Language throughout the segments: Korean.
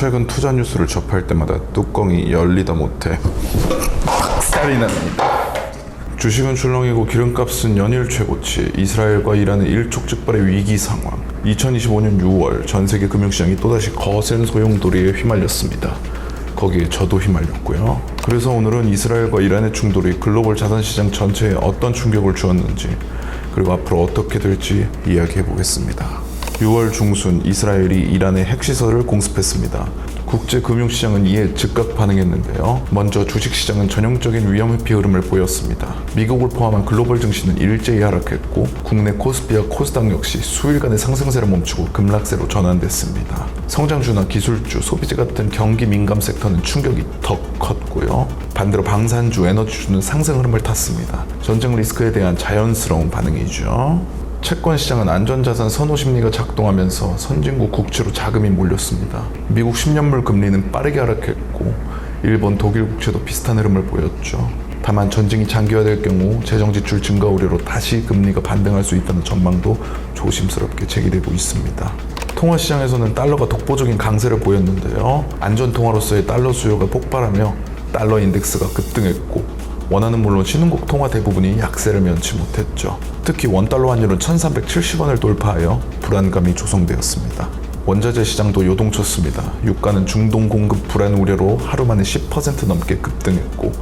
최근 투자 뉴스를 접할 때마다 뚜껑이 열리다 못해 박살이 납니다. 주식은 출렁이고 기름값은 연일 최고치, 이스라엘과 이란의 일촉즉발의 위기 상황. 2025년 6월 전 세계 금융시장이 또다시 거센 소용돌이에 휘말렸습니다. 거기에 저도 휘말렸고요. 그래서 오늘은 이스라엘과 이란의 충돌이 글로벌 자산시장 전체에 어떤 충격을 주었는지, 그리고 앞으로 어떻게 될지 이야기해 보겠습니다. 6월 중순 이스라엘이 이란의 핵시설을 공습했습니다. 국제 금융시장은 이에 즉각 반응했는데요. 먼저 주식시장은 전형적인 위험회피 흐름을 보였습니다. 미국을 포함한 글로벌 증시는 일제히 하락했고, 국내 코스피와 코스닥 역시 수일간의 상승세를 멈추고 급락세로 전환됐습니다. 성장주나 기술주, 소비재 같은 경기 민감 섹터는 충격이 더 컸고요. 반대로 방산주, 에너지주는 상승 흐름을 탔습니다. 전쟁 리스크에 대한 자연스러운 반응이죠. 채권 시장은 안전자산 선호 심리가 작동하면서 선진국 국채로 자금이 몰렸습니다. 미국 10년물 금리는 빠르게 하락했고, 일본, 독일 국채도 비슷한 흐름을 보였죠. 다만 전쟁이 장기화될 경우 재정 지출 증가 우려로 다시 금리가 반등할 수 있다는 전망도 조심스럽게 제기되고 있습니다. 통화 시장에서는 달러가 독보적인 강세를 보였는데요. 안전 통화로서의 달러 수요가 폭발하며 달러 인덱스가 급등했고, 원화는 물론 신흥국 통화 대부분이 약세를 면치 못했죠. 특히 원달러 환율은 1370원을 돌파하여 불안감이 조성되었습니다. 원자재 시장도 요동쳤습니다. 유가는 중동 공급 불안 우려로 하루 만에 10% 넘게 급등했고,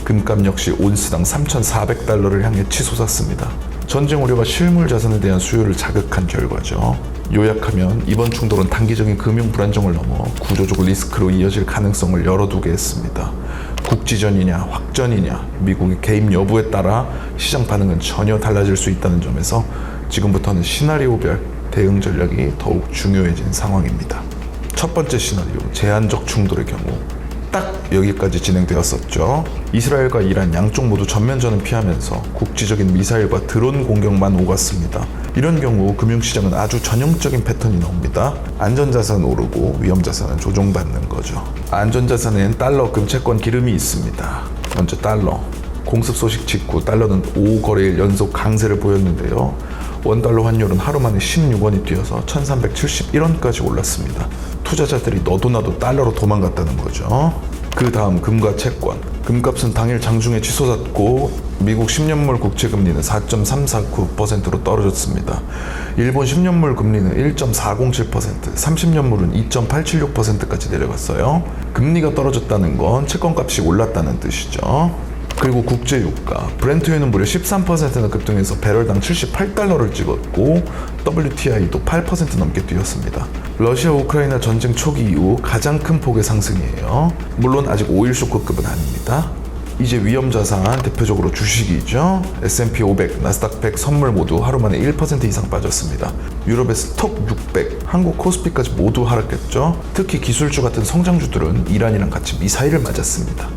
금값 역시 온스당 3,400달러를 향해 치솟았습니다. 전쟁 우려가 실물 자산에 대한 수요를 자극한 결과죠. 요약하면 이번 충돌은 단기적인 금융 불안정을 넘어 구조적 리스크로 이어질 가능성을 열어두게 했습니다. 국지전이냐 확전이냐 미국의 개입 여부에 따라 시장 반응은 전혀 달라질 수 있다는 점에서 지금부터는 시나리오별 대응 전략이 더욱 중요해진 상황입니다. 첫 번째 시나리오, 제한적 충돌의 경우 딱 여기까지 진행되었었죠. 이스라엘과 이란 양쪽 모두 전면전은 피하면서 국지적인 미사일과 드론 공격만 오갔습니다. 이런 경우 금융시장은 아주 전형적인 패턴이 나옵니다. 안전자산은 오르고 위험자산은 조정받는 거죠. 안전자산엔 달러, 금, 채권, 기름이 있습니다. 먼저 달러. 공습 소식 직후 달러는 5거래일 연속 강세를 보였는데요. 원달러 환율은 하루 만에 16원이 뛰어서 1371원까지 올랐습니다. 투자자들이 너도나도 달러로 도망갔다는 거죠. 그 다음 금과 채권. 금값은 당일 장중에 치솟았고, 미국 10년물 국채 금리는 4.349%로 떨어졌습니다. 일본 10년물 금리는 1.407%, 30년물은 2.876%까지 내려갔어요. 금리가 떨어졌다는 건 채권값이 올랐다는 뜻이죠. 그리고 국제 유가, 브렌트유는 무려 13%나 급등해서 배럴당 78달러를 찍었고, WTI도 8% 넘게 뛰었습니다. 러시아 우크라이나 전쟁 초기 이후 가장 큰 폭의 상승이에요. 물론 아직 오일 쇼크급은 아닙니다. 이제 위험자산, 대표적으로 주식이죠. S&P 500, 나스닥 100 선물 모두 하루 만에 1% 이상 빠졌습니다. 유럽의 스톡 600, 한국 코스피까지 모두 하락했죠. 특히 기술주 같은 성장주들은 이란이랑 같이 미사일을 맞았습니다.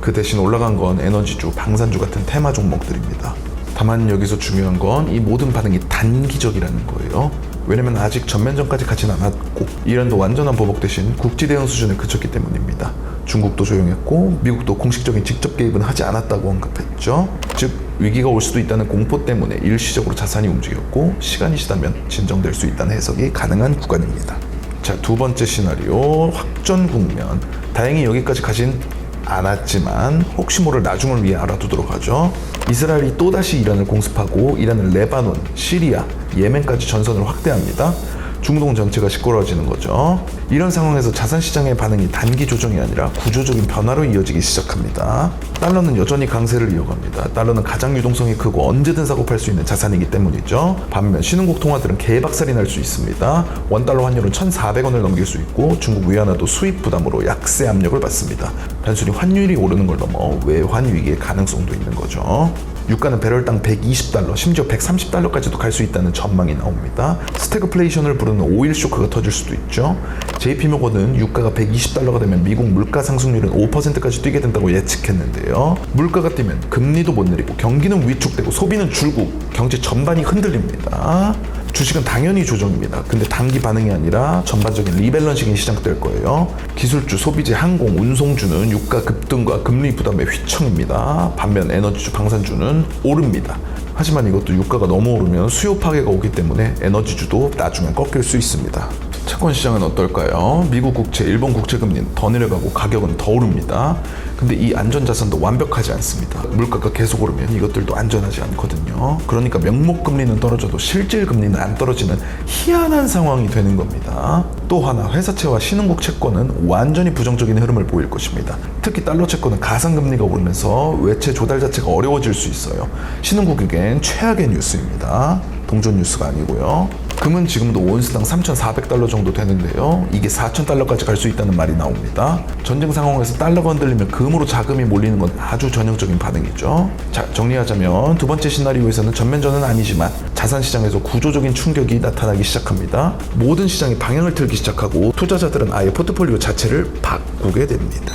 그 대신 올라간 건 에너지주, 방산주 같은 테마 종목들입니다. 다만 여기서 중요한 건 이 모든 반응이 단기적이라는 거예요. 왜냐면 아직 전면전까지 가진 않았고, 이란도 완전한 보복 대신 국지 대응 수준에 그쳤기 때문입니다. 중국도 조용했고, 미국도 공식적인 직접 개입은 하지 않았다고 언급했죠. 즉 위기가 올 수도 있다는 공포 때문에 일시적으로 자산이 움직였고, 시간이 지나면 진정될 수 있다는 해석이 가능한 구간입니다. 자, 두 번째 시나리오, 확전 국면. 다행히 여기까지 가진 않았지만 혹시 모를 나중을 위해 알아두도록 하죠. 이스라엘이 또다시 이란을 공습하고, 이란은 레바논, 시리아, 예멘까지 전선을 확대합니다. 중동 전체가 시끄러워지는 거죠. 이런 상황에서 자산시장의 반응이 단기 조정이 아니라 구조적인 변화로 이어지기 시작합니다. 달러는 여전히 강세를 이어갑니다. 달러는 가장 유동성이 크고 언제든 사고팔 수 있는 자산이기 때문이죠. 반면 신흥국 통화들은 개박살이 날 수 있습니다. 원달러 환율은 1,400원을 넘길 수 있고, 중국 위안화도 수입 부담으로 약세 압력을 받습니다. 단순히 환율이 오르는 걸 넘어 외환 위기의 가능성도 있는 거죠. 유가는 배럴당 120달러, 심지어 130달러까지도 갈 수 있다는 전망이 나옵니다. 스태그플레이션을 부르는 오일 쇼크가 터질 수도 있죠. JP모건은 유가가 120달러가 되면 미국 물가 상승률은 5%까지 뛰게 된다고 예측했는데요. 물가가 뛰면 금리도 못 내리고, 경기는 위축되고, 소비는 줄고, 경제 전반이 흔들립니다. 주식은 당연히 조정입니다. 근데 단기 반응이 아니라 전반적인 리밸런싱이 시작될 거예요. 기술주, 소비재, 항공, 운송주는 유가 급등과 금리 부담의 휘청입니다. 반면 에너지주, 방산주는 오릅니다. 하지만 이것도 유가가 너무 오르면 수요 파괴가 오기 때문에 에너지주도 나중에 꺾일 수 있습니다. 채권 시장은 어떨까요? 미국 국채, 일본 국채 금리는 더 내려가고 가격은 더 오릅니다. 근데 이 안전자산도 완벽하지 않습니다. 물가가 계속 오르면 이것들도 안전하지 않거든요. 그러니까 명목 금리는 떨어져도 실질 금리는 안 떨어지는 희한한 상황이 되는 겁니다. 또 하나, 회사채와 신흥국 채권은 완전히 부정적인 흐름을 보일 것입니다. 특히 달러 채권은 가상금리가 오르면서 외채 조달 자체가 어려워질 수 있어요. 신흥국에겐 최악의 뉴스입니다. 동전 뉴스가 아니고요. 금은 지금도 온스당 3,400달러 정도 되는데요. 이게 4,000달러까지 갈 수 있다는 말이 나옵니다. 전쟁 상황에서 달러가 흔들리면 금으로 자금이 몰리는 건 아주 전형적인 반응이죠. 자, 정리하자면 두 번째 시나리오에서는 전면전은 아니지만 자산 시장에서 구조적인 충격이 나타나기 시작합니다. 모든 시장이 방향을 틀기 시작하고 투자자들은 아예 포트폴리오 자체를 바꾸게 됩니다.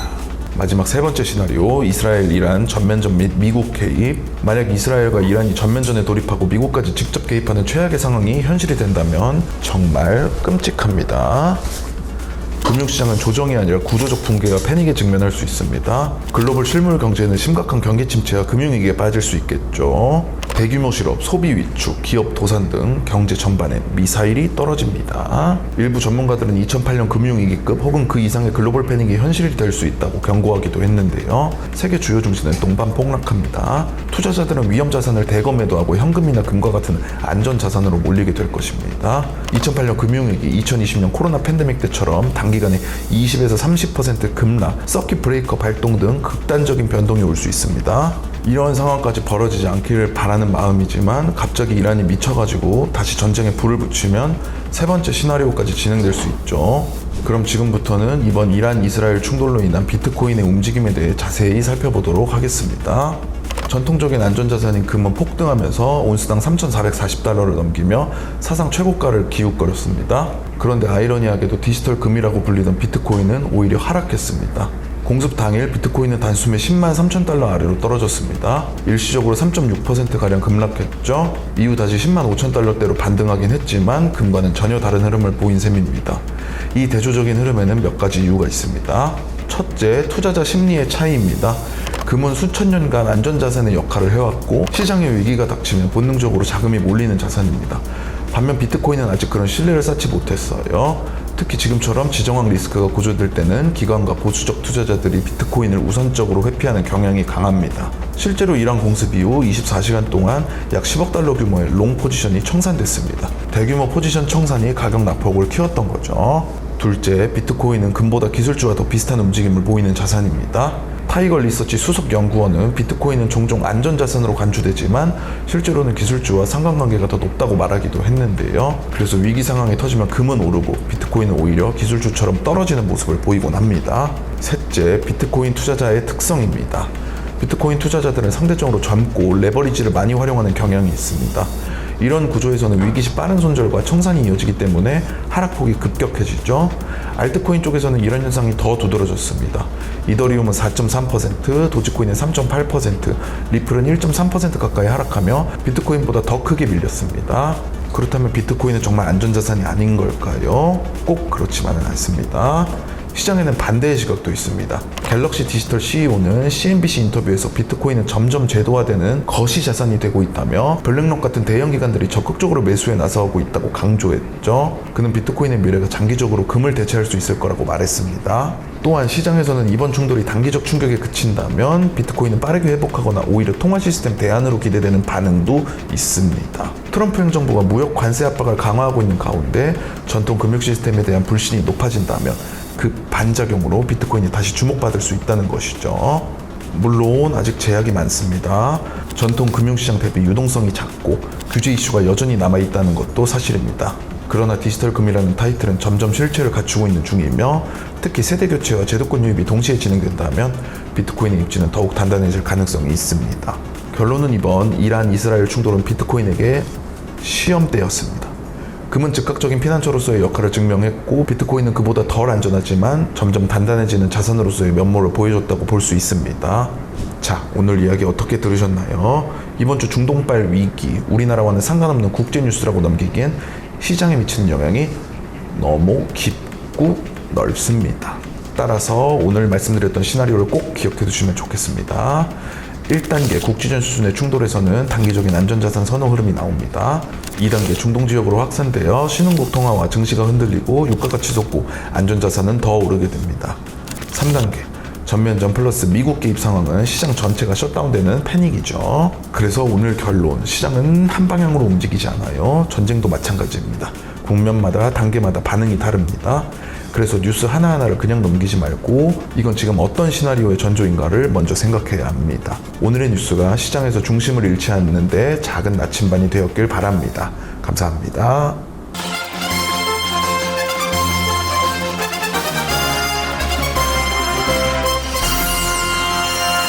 마지막 세 번째 시나리오, 이스라엘, 이란 전면전 및 미국 개입. 만약 이스라엘과 이란이 전면전에 돌입하고 미국까지 직접 개입하는 최악의 상황이 현실이 된다면 정말 끔찍합니다. 금융시장은 조정이 아니라 구조적 붕괴와 패닉에 직면할 수 있습니다. 글로벌 실물 경제는 심각한 경기 침체와 금융위기에 빠질 수 있겠죠. 대규모 실업, 소비 위축, 기업 도산 등 경제 전반에 미사일이 떨어집니다. 일부 전문가들은 2008년 금융위기급 혹은 그 이상의 글로벌 패닉이 현실이 될 수 있다고 경고하기도 했는데요. 세계 주요 증시는 동반 폭락합니다. 투자자들은 위험 자산을 대거 매도하고 현금이나 금과 같은 안전 자산으로 몰리게 될 것입니다. 2008년 금융위기, 2020년 코로나 팬데믹 때처럼 단기간에 20에서 30% 급락, 서킷 브레이커 발동 등 극단적인 변동이 올 수 있습니다. 이런 상황까지 벌어지지 않기를 바라는 마음이지만 갑자기 이란이 미쳐가지고 다시 전쟁에 불을 붙이면 세 번째 시나리오까지 진행될 수 있죠. 그럼 지금부터는 이번 이란 이스라엘 충돌로 인한 비트코인의 움직임에 대해 자세히 살펴보도록 하겠습니다. 전통적인 안전자산인 금은 폭등하면서 온스당 3,440달러를 넘기며 사상 최고가를 기웃거렸습니다. 그런데 아이러니하게도 디지털 금이라고 불리던 비트코인은 오히려 하락했습니다. 공습 당일 비트코인은 단숨에 10만 3천 달러 아래로 떨어졌습니다. 일시적으로 3.6%가량 급락했죠. 이후 다시 10만 5천 달러대로 반등하긴 했지만 금과는 전혀 다른 흐름을 보인 셈입니다. 이 대조적인 흐름에는 몇 가지 이유가 있습니다. 첫째, 투자자 심리의 차이입니다. 금은 수천 년간 안전자산의 역할을 해왔고 시장의 위기가 닥치면 본능적으로 자금이 몰리는 자산입니다. 반면 비트코인은 아직 그런 신뢰를 쌓지 못했어요. 특히 지금처럼 지정학 리스크가 고조될 때는 기관과 보수적 투자자들이 비트코인을 우선적으로 회피하는 경향이 강합니다. 실제로 이란 공습 이후 24시간 동안 약 10억 달러 규모의 롱 포지션이 청산됐습니다. 대규모 포지션 청산이 가격 낙폭을 키웠던 거죠. 둘째, 비트코인은 금보다 기술주와 더 비슷한 움직임을 보이는 자산입니다. 타이거 리서치 수석 연구원은 비트코인은 종종 안전자산으로 간주되지만 실제로는 기술주와 상관관계가 더 높다고 말하기도 했는데요. 그래서 위기 상황이 터지면 금은 오르고 비트코인은 오히려 기술주처럼 떨어지는 모습을 보이곤 합니다. 셋째, 비트코인 투자자의 특성입니다. 비트코인 투자자들은 상대적으로 젊고 레버리지를 많이 활용하는 경향이 있습니다. 이런 구조에서는 위기 시 빠른 손절과 청산이 이어지기 때문에 하락폭이 급격해지죠. 알트코인 쪽에서는 이런 현상이 더 두드러졌습니다. 이더리움은 4.3%, 도지코인은 3.8%, 리플은 1.3% 가까이 하락하며 비트코인보다 더 크게 밀렸습니다. 그렇다면 비트코인은 정말 안전자산이 아닌 걸까요? 꼭 그렇지만은 않습니다. 시장에는 반대의 시각도 있습니다. 갤럭시 디지털 CEO는 CNBC 인터뷰에서 비트코인은 점점 제도화되는 거시 자산이 되고 있다며 블랙록 같은 대형 기관들이 적극적으로 매수에 나서고 있다고 강조했죠. 그는 비트코인의 미래가 장기적으로 금을 대체할 수 있을 거라고 말했습니다. 또한 시장에서는 이번 충돌이 단기적 충격에 그친다면 비트코인은 빠르게 회복하거나 오히려 통화 시스템 대안으로 기대되는 반응도 있습니다. 트럼프 행정부가 무역 관세 압박을 강화하고 있는 가운데 전통 금융 시스템에 대한 불신이 높아진다면 그 반작용으로 비트코인이 다시 주목받을 수 있다는 것이죠. 물론 아직 제약이 많습니다. 전통 금융시장 대비 유동성이 작고 규제 이슈가 여전히 남아있다는 것도 사실입니다. 그러나 디지털 금이라는 타이틀은 점점 실체를 갖추고 있는 중이며 특히 세대 교체와 제도권 유입이 동시에 진행된다면 비트코인의 입지는 더욱 단단해질 가능성이 있습니다. 결론은 이번 이란 이스라엘 충돌은 비트코인에게 시험대였습니다. 금은 즉각적인 피난처로서의 역할을 증명했고 비트코인은 그보다 덜 안전하지만 점점 단단해지는 자산으로서의 면모를 보여줬다고 볼 수 있습니다. 자, 오늘 이야기 어떻게 들으셨나요? 이번 주 중동발 위기, 우리나라와는 상관없는 국제 뉴스라고 넘기기엔 시장에 미치는 영향이 너무 깊고 넓습니다. 따라서 오늘 말씀드렸던 시나리오를 꼭 기억해 두시면 좋겠습니다. 1단계 국지전 수준의 충돌에서는 단기적인 안전자산 선호 흐름이 나옵니다. 2단계 중동 지역으로 확산되어 신흥국 통화와 증시가 흔들리고 유가가 치솟고 안전자산은 더 오르게 됩니다. 3단계 전면전 플러스 미국 개입 상황은 시장 전체가 셧다운되는 패닉이죠. 그래서 오늘 결론, 시장은 한 방향으로 움직이지 않아요. 전쟁도 마찬가지입니다. 국면마다 단계마다 반응이 다릅니다. 그래서 뉴스 하나하나를 그냥 넘기지 말고 이건 지금 어떤 시나리오의 전조인가를 먼저 생각해야 합니다. 오늘의 뉴스가 시장에서 중심을 잃지 않는데 작은 나침반이 되었길 바랍니다. 감사합니다.